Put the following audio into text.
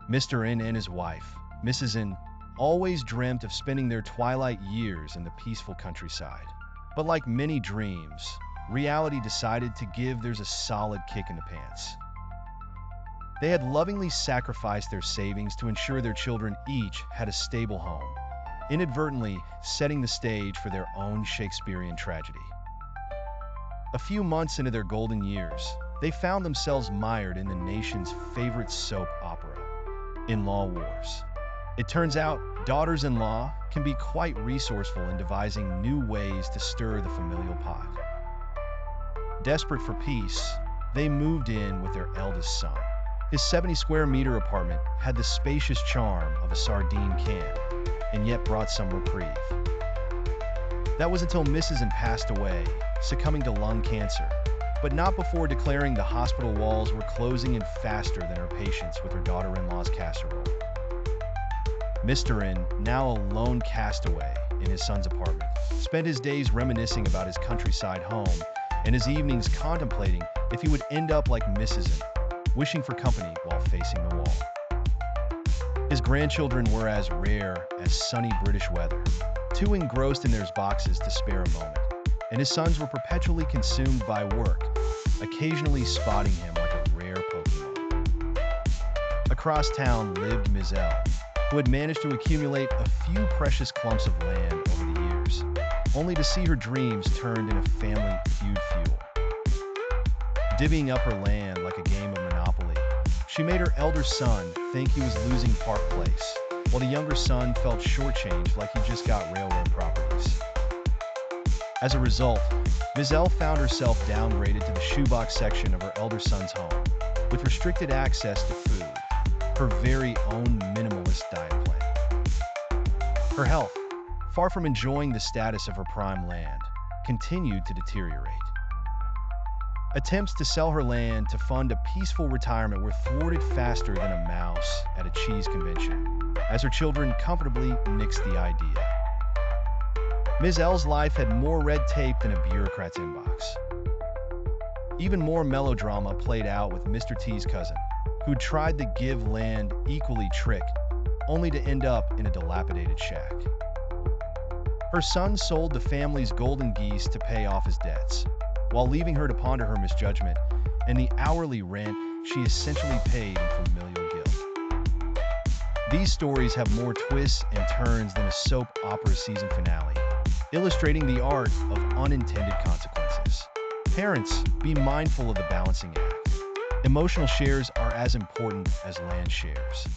Mr. N and his wife, Mrs. N, always dreamt of spending their twilight years in the peaceful countryside. But like many dreams, reality decided to give theirs a solid kick in the pants. They had lovingly sacrificed their savings to ensure their children each had a stable home, inadvertently setting the stage for their own Shakespearean tragedy. A few months into their golden years, they found themselves mired in the nation's favorite soap opera, In-Law Wars. It turns out, daughters-in-law can be quite resourceful in devising new ways to stir the familial pot. Desperate for peace, they moved in with their eldest son. His 70-square-meter apartment had the spacious charm of a sardine can, and yet brought some reprieve. That was until Mrs. N passed away, succumbing to lung cancer, but not before declaring the hospital walls were closing in faster than her patience with her daughter-in-law's casserole. Mr. N, now a lone castaway in his son's apartment, spent his days reminiscing about his countryside home and his evenings contemplating if he would end up like Mrs. N, wishing for company while facing the wall. His grandchildren were as rare as sunny British weather, too engrossed in their boxes to spare a moment, and his sons were perpetually consumed by work, occasionally spotting him like a rare Pokemon. Across town lived Ms. L, who had managed to accumulate a few precious clumps of land over the years, only to see her dreams turned into family feud fuel. Divvying up her land like a game of Monopoly, she made her elder son think he was losing Park Place, while the younger son felt shortchanged like he just got railroad properties. As a result, Ms. L found herself downgraded to the shoebox section of her elder son's home, with restricted access to food, her very own minimalist diet plan. Her health, far from enjoying the status of her prime land, continued to deteriorate. Attempts to sell her land to fund a peaceful retirement were thwarted faster than a mouse at a cheese convention, as her children comfortably nixed the idea. Ms. L's life had more red tape than a bureaucrat's inbox. Even more melodrama played out with Mr. T's cousin, who tried to give land equally tricked, only to end up in a dilapidated shack. Her son sold the family's golden geese to pay off his debts, while leaving her to ponder her misjudgment and the hourly rent she essentially paid in familial guilt. These stories have more twists and turns than a soap opera season finale, illustrating the art of unintended consequences. Parents, be mindful of the balancing act. Emotional shares are as important as land shares.